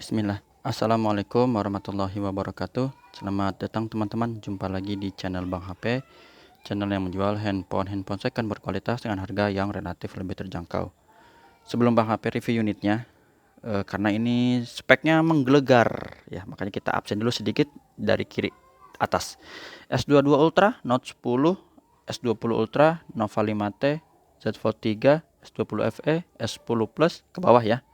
Bismillah. Assalamualaikum warahmatullahi wabarakatuh. Selamat datang teman-teman. Jumpa lagi di channel Bang HP, channel yang menjual handphone second berkualitas dengan harga yang relatif lebih terjangkau. Sebelum Bang HP review unitnya, karena ini speknya menggelegar ya, makanya kita absen dulu sedikit dari kiri atas. S22 Ultra, Note 10, S20 Ultra, Nova 5T, Z Fold 3, S20 FE, S10 Plus ke bawah ya.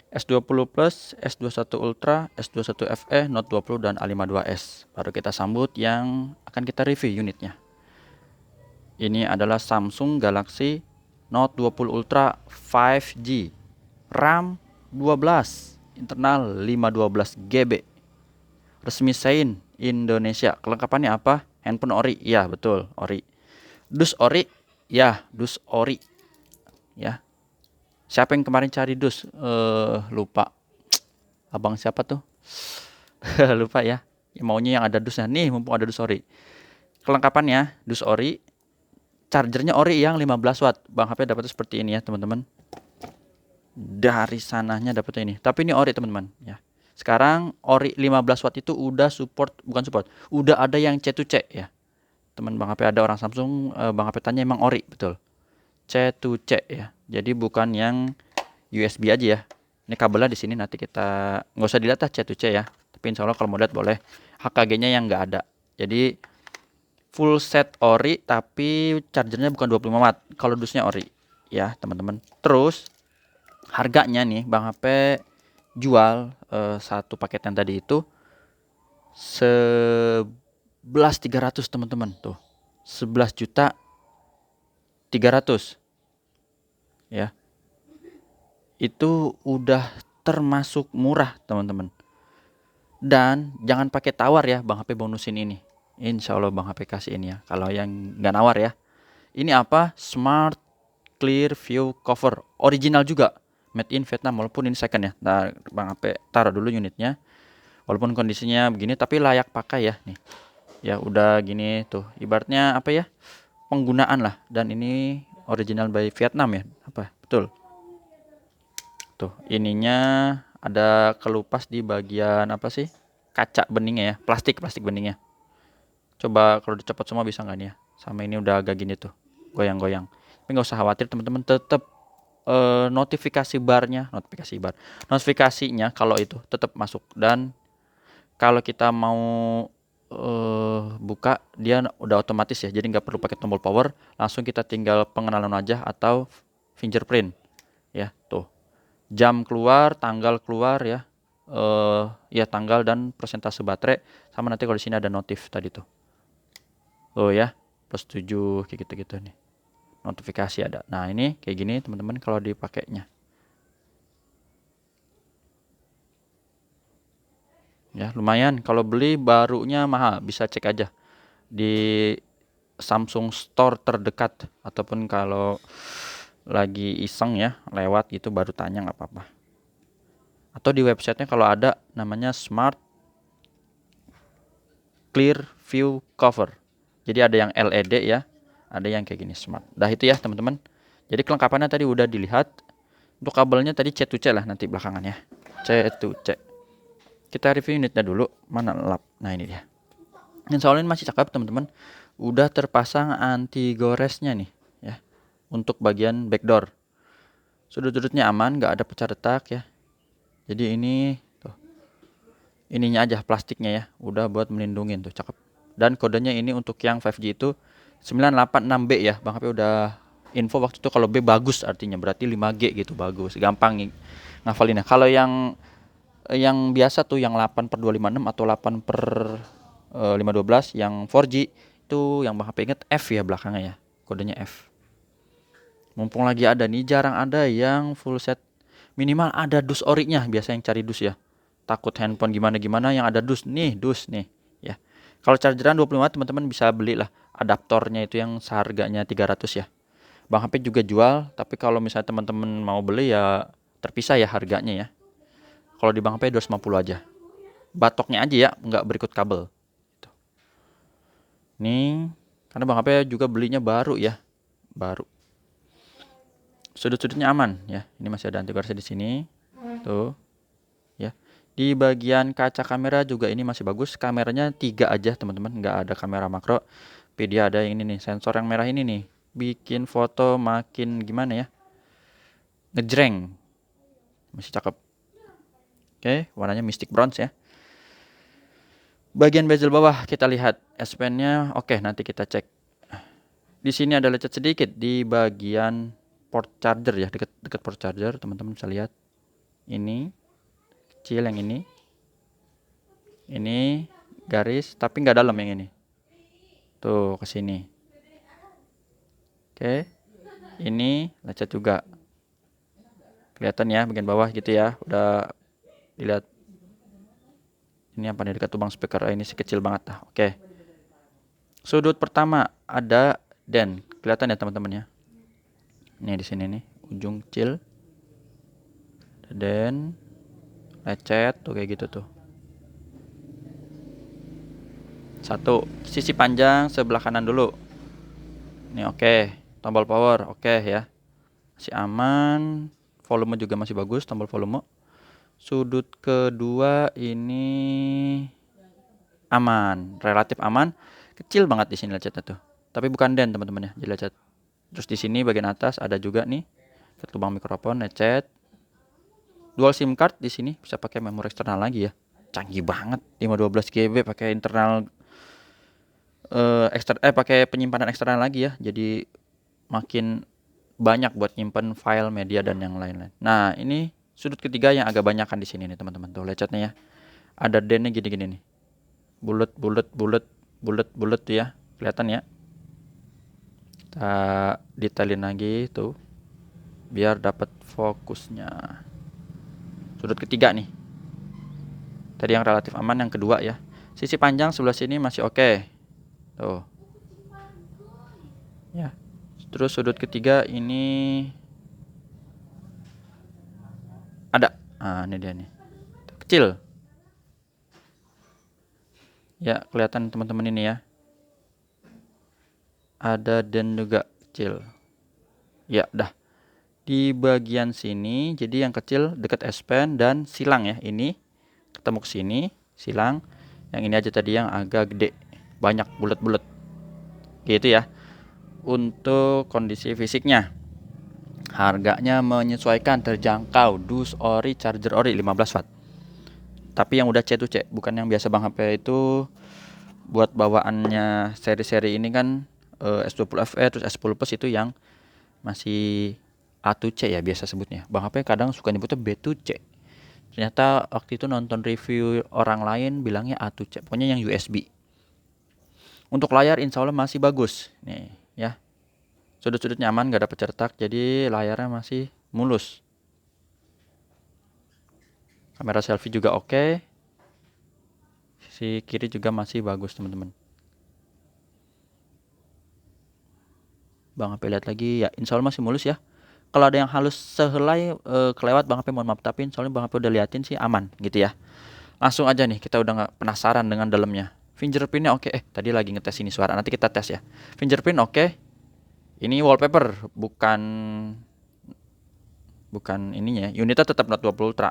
S20 Plus, S21 Ultra, S21 FE, Note 20 dan A52s. Baru kita sambut yang akan kita review unitnya. Ini adalah Samsung Galaxy Note 20 Ultra 5G, RAM 12, internal 512 GB. Resmi Sein Indonesia. Kelengkapannya apa? Handphone ori. Ya, betul, ori. Dus ori. Ya, dus ori. Ya. Siapa yang kemarin cari dus? Lupa. Abang siapa tuh? Lupa ya. Maunya yang ada dusnya. Nih, mumpung ada dus ori. Kelengkapannya, dus ori. Chargernya ori yang 15 watt. Bang HP dapatnya seperti ini ya, teman-teman. Dari sananya dapatnya ini. Tapi ini ori, teman-teman, ya. Sekarang ori 15 watt itu udah support, bukan support. Udah ada yang C2C ya. Teman Bang HP ada orang Samsung, Bang HP tanya emang ori, betul. C2C ya. Jadi bukan yang USB aja ya. Ini kabelnya di sini, nanti kita nggak usah dilihat C2C ya. Tapi insya Allah kalau mau lihat boleh. HKG-nya yang nggak ada. Jadi full set ori tapi chargernya bukan 25 watt. Kalau dusnya ori ya teman-teman. Terus harganya nih Bang HP jual satu paket yang tadi itu 11.300 teman-teman tuh. 11.300.000 ya. Itu udah termasuk murah teman-teman. Dan jangan pakai tawar ya Bang HP bonusin ini. Insya Allah Bang HP kasih ini ya. Kalau yang nggak nawar ya. Ini apa? Smart Clear View Cover. Original juga. Made in Vietnam walaupun ini second ya. Nah Bang HP taruh dulu unitnya. Walaupun kondisinya begini tapi layak pakai ya nih. Ya udah gini tuh. Ibaratnya apa ya? Penggunaan lah. Dan ini original by Vietnam ya. Apa? Betul. Tuh, ininya ada kelupas di bagian apa sih? Kaca beningnya ya, plastik beningnya. Coba kalau dicopot semua bisa nggak nih ya? Sama ini udah agak gini tuh, goyang-goyang. Tapi nggak usah khawatir teman-teman, tetap notifikasinya kalau itu tetap masuk. Dan kalau kita mau buka dia udah otomatis ya, jadi nggak perlu pakai tombol power, langsung kita tinggal pengenalan wajah atau fingerprint ya tuh. Jam keluar, tanggal keluar ya. Ya tanggal dan persentase baterai, sama nanti kalau di sini ada notif tadi tuh. Oh ya, plus 7 kayak gitu-gitu nih. Notifikasi ada. Nah, ini kayak gini teman-teman kalau dipakainya. Ya, lumayan. Kalau beli barunya mahal, bisa cek aja di Samsung Store terdekat ataupun kalau lagi iseng ya lewat gitu baru tanya nggak apa-apa. Atau di websitenya kalau ada namanya Smart Clear View Cover. Jadi ada yang LED ya, ada yang kayak gini smart. Dah itu ya teman-teman. Jadi kelengkapannya tadi udah dilihat. Untuk kabelnya tadi C2C lah nanti belakangan ya. C2C. Kita review unitnya dulu. Mana lap? Nah ini dia. Yang soalnya masih cakep teman-teman. Udah terpasang anti goresnya nih ya. Untuk bagian backdoor. Sudut-sudutnya aman, nggak ada pecah retak ya. Jadi ini tuh. Ininya aja plastiknya ya. Udah buat melindungin tuh, cakep. Dan kodenya ini untuk yang 5G itu 986B ya. Bang HP udah info waktu itu kalau B bagus artinya berarti 5G gitu, bagus. Gampang ngafalinnya. Kalau yang biasa tuh yang 8/256 atau 8/512 yang 4G itu yang Bang HP inget F ya belakangnya ya. Kodenya F. Mumpung lagi ada nih, jarang ada yang full set. Minimal ada dus orinya, biasa yang cari dus ya. Takut handphone gimana-gimana yang ada dus nih ya. Kalau chargeran 25 watt teman-teman bisa beli lah adaptornya itu yang seharganya 300 ya. Bang HP juga jual, tapi kalau misalnya teman-teman mau beli ya terpisah ya harganya ya. Kalau di Bang HP 250 aja. Batoknya aja ya, nggak berikut kabel. Gitu. Nih, karena Bang HP juga belinya baru ya. Baru. Sudut-sudutnya aman ya. Ini masih ada anti goresnya di sini. Tuh. Ya. Di bagian kaca kamera juga ini masih bagus. Kameranya 3 aja teman-teman, nggak ada kamera makro. Tapi dia ada yang ini nih, sensor yang merah ini nih. Bikin foto makin gimana ya? Ngejreng. Masih cakep. Oke, warnanya Mystic Bronze ya. Bagian bezel bawah kita lihat S Pen-nya. Oke, nanti kita cek. Di sini ada lecet sedikit di bagian port charger ya, dekat port charger, teman-teman bisa lihat. Ini kecil yang ini. Ini garis tapi nggak dalam yang ini. Tuh ke sini. Oke. Ini lecet juga. Kelihatan ya bagian bawah gitu ya. Udah dilihat. Ini apa nih dekat lubang speaker. Ini sekecil banget lah. Oke. Sudut pertama ada den. Kelihatan ya teman-teman ya. Ini di sini nih, ujung kecil. Den lecet tuh kayak gitu tuh. Satu, sisi panjang sebelah kanan dulu. Ini oke. Tombol power oke ya. Masih aman. Volume juga masih bagus, tombol volume. Sudut kedua ini aman, relatif aman. Kecil banget di sini lecetnya tuh. Tapi bukan den teman-teman ya, jadi lecet. Terus di sini bagian atas ada juga nih lubang mikrofon lecet. Dual SIM card di sini, bisa pakai memori eksternal lagi ya. Canggih banget, 512 GB pakai internal pakai penyimpanan eksternal lagi ya. Jadi makin banyak buat nyimpen file, media dan yang lain-lain. Nah, ini sudut ketiga yang agak banyakan di sini nih teman-teman. Tuh lecetnya ya. Ada dennya gini-gini nih. Bulet tuh ya. Kelihatan ya. Kita detailin lagi tuh. Biar dapat fokusnya. Sudut ketiga nih. Tadi yang relatif aman, yang kedua ya. Sisi panjang sebelah sini masih oke. Tuh. Ya. Terus sudut ketiga ini ada. Nah, ini dia nih. Kecil. Ya, kelihatan teman-teman ini ya. Ada den juga kecil. Ya, dah. Di bagian sini, jadi yang kecil dekat S Pen dan silang ya. Ini ketemu ke sini, silang. Yang ini aja tadi yang agak gede. Banyak bulat-bulat. Gitu ya. Untuk kondisi fisiknya. Harganya menyesuaikan, terjangkau. Dus ori, charger ori 15 watt. Tapi yang udah C to C, bukan yang biasa Bang HP itu buat bawaannya seri-seri ini kan S20 FE terus S10 Plus itu yang masih A to C ya biasa sebutnya. Bang HP kadang suka nyebutnya B to C. Ternyata waktu itu nonton review orang lain bilangnya A to C. Pokoknya yang USB. Untuk layar insya Allah masih bagus. Nih ya. Sudut-sudut nyaman, gak ada pecertak. Jadi layarnya masih mulus. Kamera selfie juga oke. Sisi kiri juga masih bagus teman-teman. Bang HP lihat lagi ya, insya Allah masih mulus ya. Kalau ada yang halus sehelai kelewat Bang HP mohon maaf, tapi soalnya Bang HP udah liatin sih aman gitu ya. Langsung aja nih, kita udah nggak penasaran dengan dalamnya. Fingerprintnya oke. Tadi lagi ngetes ini suara, nanti kita tes ya. Fingerprint oke. Ini wallpaper, bukan ininya. Unitnya tetap Note 20 Ultra,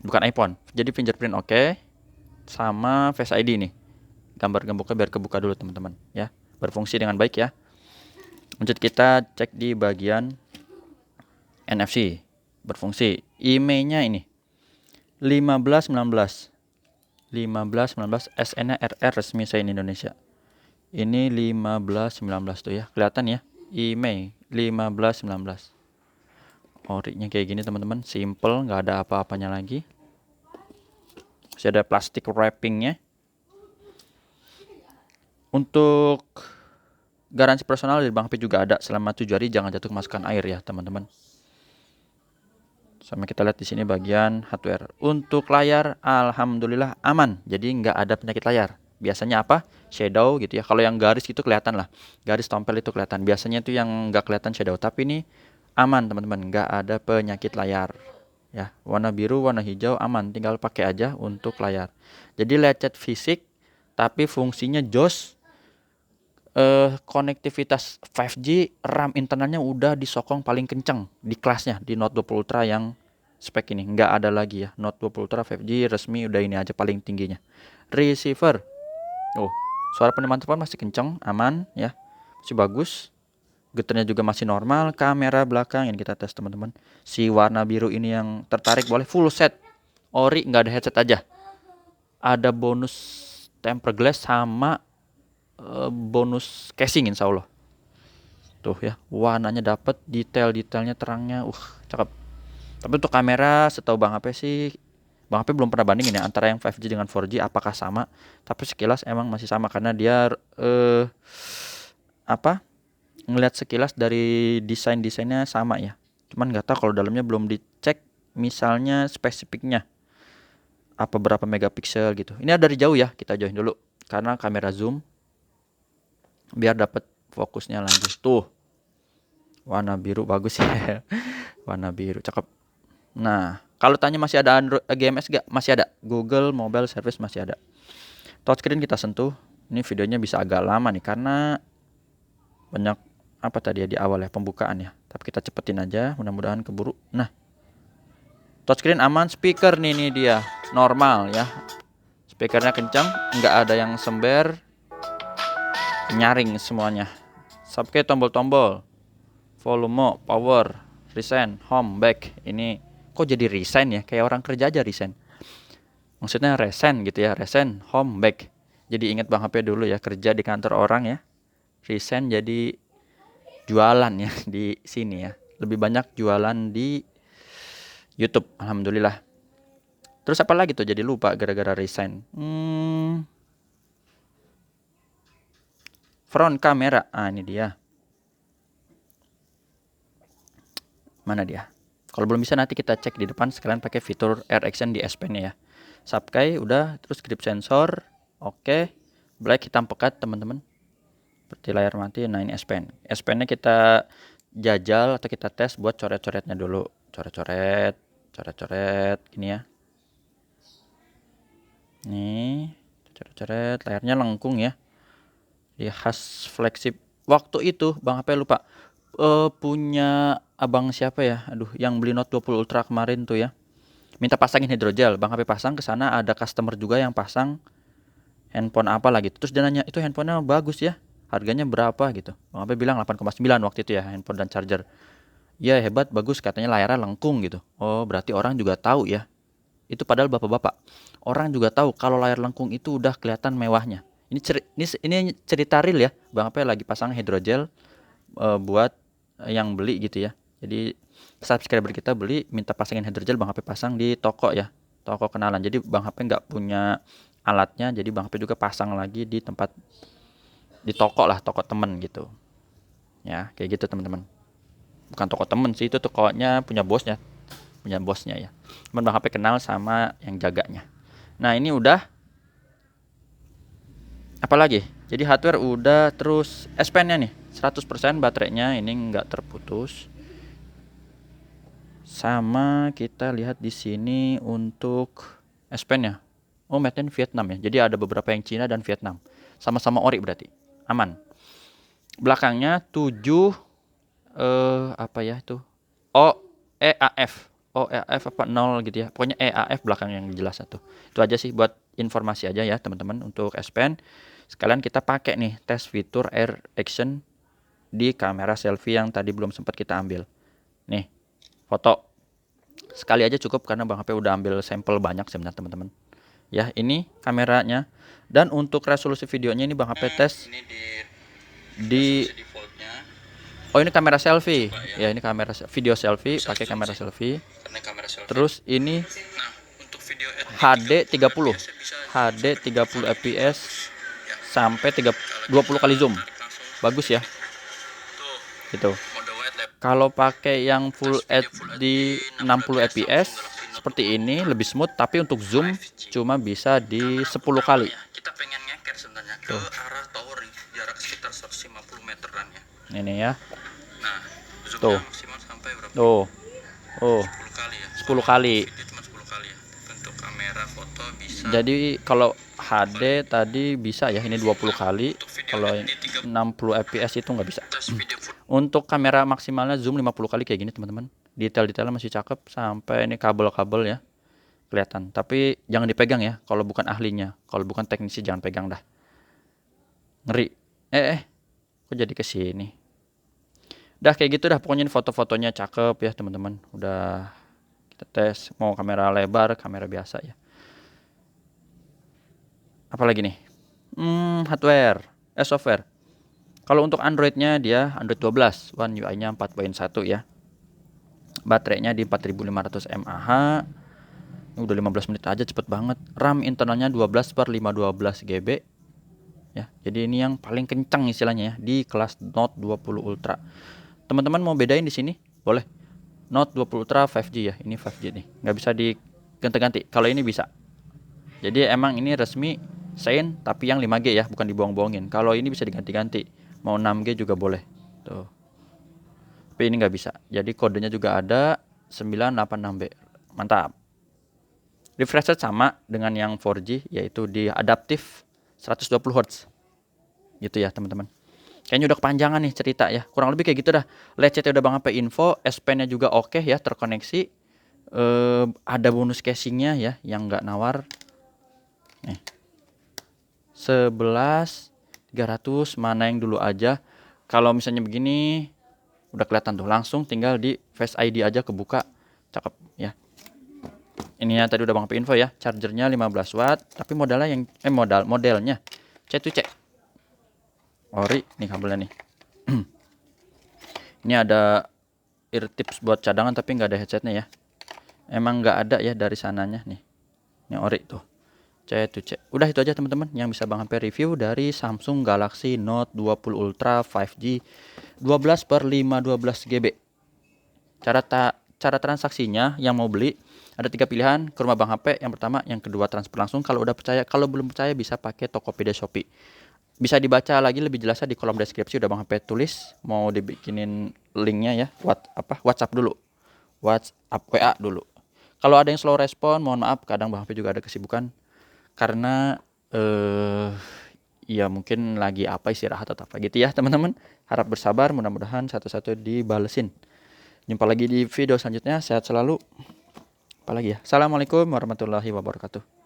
bukan iPhone. Jadi fingerprint oke. Sama Face ID nih. Gambar gemboknya biar kebuka dulu teman-teman ya. Berfungsi dengan baik ya. Lanjut kita cek di bagian NFC. Berfungsi. IMEI-nya ini 1519. 1519 SN-nya RR resmi saya Indonesia. Ini 1519 tuh ya. Kelihatan ya. IMEI 1519. Ori-nya kayak gini teman-teman. Simple, nggak ada apa-apanya lagi. Masih ada plastik wrappingnya. Untuk garansi personal dari Bang HP juga ada selama 7 hari, jangan jatuh kemasukan air ya teman-teman. Sama kita lihat di sini bagian hardware. Untuk layar alhamdulillah aman. Jadi nggak ada penyakit layar. Biasanya apa? Shadow gitu ya. Kalau yang garis itu kelihatan lah. Garis tompel itu kelihatan. Biasanya itu yang nggak kelihatan shadow. Tapi ini aman teman-teman. Nggak ada penyakit layar. Ya, warna biru, warna hijau aman. Tinggal pakai aja untuk layar. Jadi lecet fisik, tapi fungsinya jos. Konektivitas 5G, RAM internalnya udah disokong paling kenceng di kelasnya di Note 20 Ultra yang spek ini, nggak ada lagi ya. Note 20 Ultra 5G resmi udah ini aja paling tingginya. Receiver, suara penerimaan telepon masih kenceng, aman ya, masih bagus. Getternya juga masih normal. Kamera belakang ini kita tes teman-teman. Si warna biru ini yang tertarik boleh full set. Ori, nggak ada headset aja. Ada bonus tempered glass sama bonus casing insya Allah. Tuh ya, warnanya dapet, detailnya terangnya, cakep. Tapi untuk kamera, setahu Bang HP sih, Bang HP belum pernah bandingin ya antara yang 5G dengan 4G apakah sama. Tapi sekilas emang masih sama karena dia ngelihat sekilas dari desainnya sama ya. Cuman nggak tahu kalau dalamnya belum dicek, misalnya spesifiknya apa berapa megapiksel gitu. Ini dari jauh ya, kita jauhin dulu karena kamera zoom biar dapat fokusnya lanjut. Tuh, warna biru bagus ya. Warna biru cakep. Nah, kalau tanya masih ada Android GMS gak? Masih ada. Google Mobile Service masih ada. Touchscreen kita sentuh. Ini videonya bisa agak lama nih karena banyak apa tadi ya di awal ya, pembukaan ya. Tapi kita cepetin aja, mudah-mudahan keburu. Nah, touchscreen aman. Speaker nih dia normal ya. Speakernya kencang, nggak ada yang sember, nyaring semuanya. Subkey tombol-tombol, volume, power, resign, home, back. Ini kok jadi resign ya? Kayak orang kerja aja resign. Maksudnya resign gitu ya, resign, home, back. Jadi ingat Bang HP dulu ya, kerja di kantor orang ya. Resign jadi jualan ya di sini ya. Lebih banyak jualan di YouTube, alhamdulillah. Terus apa lagi tuh jadi lupa gara-gara resign. Front kamera, ini dia. Mana dia? Kalau belum bisa nanti kita cek di depan sekalian pakai fitur Air Action di S Pen-nya ya. Subkey udah, terus grip sensor, oke. Black hitam pekat teman-teman. Seperti layar mati. Nah ini S Pen. S Pen-nya kita jajal atau kita tes buat coret-coretnya dulu. Coret-coret gini ya. Nih, coret-coret, layarnya lengkung ya. Dia khas flagship. Waktu itu Bang HP lupa punya abang siapa ya? Aduh, yang beli Note 20 Ultra kemarin tuh ya. Minta pasangin hidrogel, Bang HP pasang, ke sana ada customer juga yang pasang handphone apa lah gitu. Terus dia nanya, "Itu handphonenya bagus ya? Harganya berapa?" gitu. Bang HP bilang 8,9 waktu itu ya, handphone dan charger. Ya hebat, bagus, katanya layarnya lengkung gitu. Oh, berarti orang juga tahu ya. Itu padahal bapak-bapak. Orang juga tahu kalau layar lengkung itu udah kelihatan mewahnya. Ini cerita real ya. Bang HP lagi pasang hidrogel buat yang beli gitu ya. Jadi subscriber kita beli, minta pasangin hidrogel, Bang HP pasang di toko ya. Toko kenalan. Jadi Bang HP nggak punya alatnya, jadi Bang HP juga pasang lagi di tempat di toko lah, toko temen gitu. Ya, kayak gitu teman-teman. Bukan toko temen sih, itu tokonya punya bosnya ya. Cuman Bang HP kenal sama yang jaganya. Nah ini udah. Apalagi? Jadi hardware udah, terus S Pen-nya nih 100% baterainya ini nggak terputus. Sama kita lihat di sini untuk S Pen-nya. Oh, made in Vietnam ya. Jadi ada beberapa yang Cina dan Vietnam. Sama-sama ori berarti. Aman. Belakangnya 7 apa ya itu? EAF apa 0 gitu ya. Pokoknya EAF belakang yang jelas satu. Itu aja sih buat informasi aja ya teman-teman untuk S Pen. Sekalian kita pakai nih tes fitur Air Action di kamera selfie yang tadi belum sempat kita ambil. Nih, foto. Sekali aja cukup karena Bang HP udah ambil sampel banyak sebenarnya teman-teman. Ya, ini kameranya. Dan untuk resolusi videonya ini Bang HP tes di Oh, ini kamera selfie. Ya, ini kamera video selfie, pakai kamera selfie. Terus ini HD 30. HD 30 fps sampai 20 kali zoom. Bagus ya. Gitu. Kalau pakai yang full HD 60 fps seperti ini lebih smooth, tapi untuk zoom cuma bisa di 10 kali. Kita pengen ngeker sebenarnya ke arah tower nih, jarak sekitar 150 meteran ya. Ini ya. Nah, zoomnya maksimal sampai berapa? Tuh. 10 kali ya. 10 kali. Cuma 10 kali ya. Untuk kamera foto bisa. Jadi kalau HD tadi bisa ya, ini 20 kali. Kalau 60 fps itu nggak bisa. Untuk kamera maksimalnya zoom 50 kali kayak gini teman-teman. detail-detailnya masih cakep, sampai ini kabel-kabel ya kelihatan. Tapi jangan dipegang ya kalau bukan ahlinya, kalau bukan teknisi jangan pegang dah, ngeri. Kok jadi ke sini. Dah kayak gitu dah, pokoknya ini foto-fotonya cakep ya teman-teman. Udah kita tes mau kamera lebar, kamera biasa ya. Apalagi nih? Software. Kalau untuk Android-nya dia Android 12, One UI-nya 4.1 ya. Baterainya di 4500 mAh. Ini udah 15 menit aja, cepet banget. RAM internalnya 12/512 GB. Ya, jadi ini yang paling kencang istilahnya ya di kelas Note 20 Ultra. Teman-teman mau bedain di sini? Boleh. Note 20 Ultra 5G ya. Ini 5G nih. Nggak bisa diganti-ganti. Kalau ini bisa. Jadi emang ini resmi Sein tapi yang 5G ya, bukan dibohong-bohongin. Kalau ini bisa diganti-ganti. Mau 6G juga boleh. Tuh. Tapi ini nggak bisa. Jadi kodenya juga ada 986B. Mantap. Refresh rate sama dengan yang 4G, yaitu di adaptif 120 Hz. Gitu ya teman-teman. Kayaknya udah kepanjangan nih cerita ya. Kurang lebih kayak gitu dah. Lecetnya udah Bang HP info, S Pen-nya juga oke ya, terkoneksi. Ada bonus casingnya ya, yang nggak nawar. Nih. 11.300, mana yang dulu aja. Kalau misalnya begini, udah kelihatan tuh. Langsung tinggal di Face ID aja kebuka. Cakep ya. Ini ya tadi udah Bang HP info ya. Chargernya 15 watt, tapi modelnya C2C. Ori nih kabelnya nih. Ini ada ear tips buat cadangan tapi nggak ada headsetnya ya. Emang nggak ada ya dari sananya nih. Ini ori tuh. C2C. Udah itu aja teman-teman yang bisa Bang HP review dari Samsung Galaxy Note 20 Ultra 5G 12/512 GB. Cara transaksinya yang mau beli ada 3 pilihan, ke rumah Bang HP yang pertama, yang kedua transfer langsung kalau udah percaya. Kalau belum percaya bisa pakai Tokopedia Shopee. Bisa dibaca lagi lebih jelasnya di kolom deskripsi, udah Bang HP tulis. Mau dibikinin linknya ya, WhatsApp dulu. WhatsApp WA dulu. Kalau ada yang slow respon, mohon maaf, kadang Bang HP juga ada kesibukan karena ya mungkin lagi istirahat atau apa gitu ya teman-teman. Harap bersabar, mudah-mudahan satu-satu dibalesin. Jumpa lagi di video selanjutnya, sehat selalu. Apalagi ya. Assalamualaikum warahmatullahi wabarakatuh.